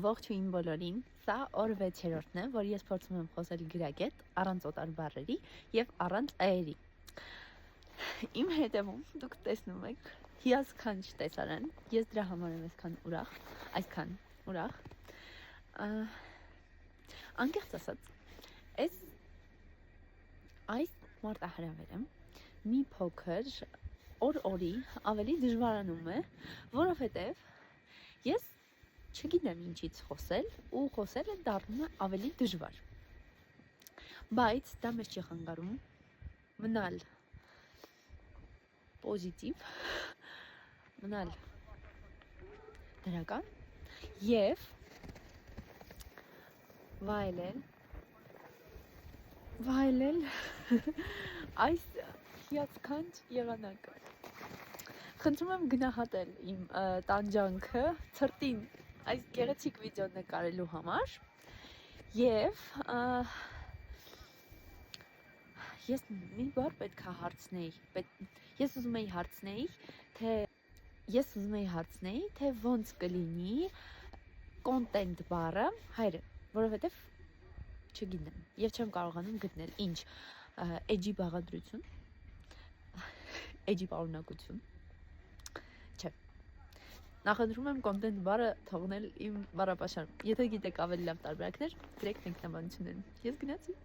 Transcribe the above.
Ողջույն բոլորին, սա օր 6-րդն է, որ ես փորձում եմ խոսել գրագետ, առանց օտար բառերի եւ առանց այերի։ Իմ հետևում դուք տեսնում եք հիասքանչ տեսարան, ես դրա համար եմ այսքան ուրախ։ Անկեղծ ասած, այս մարտահրավերը մի փոքր օր-օրի ավելի դժվարանում է, որովհետեւ ես չգիտեմ ինչից խոսել ու խոսելը դառնում է ավելի դժվար։ Բայց դա մեզ չի խանգարում մնալ պոզիտիվ, մնալ դրական եւ վայելել այս հիասքանչ եղանակը։ Խնդրում եմ գնահատել իմ տանջանքը ցրտին այս գեղեցիկ վիդեոն նկարելու համար եւ ես մի բառ պետք է հարցնեի, ես ուզում էի հարցնեի, թե ոնց կլինի կոնտենտ բառը հայերեն, որովհետեւ չգիտեմ եւ չեմ կարողանում գտնել ինչ էջի բաղադրություն, էջի պարունակություն, չէ։ Նախընտրում եմ կոնտենտ բառը թողնել իմ բառապաշարում։ Եթե գիտեք ավելի լավ տարբերակներ, գրեք մեկնաբանություններում։ Ես գնացի։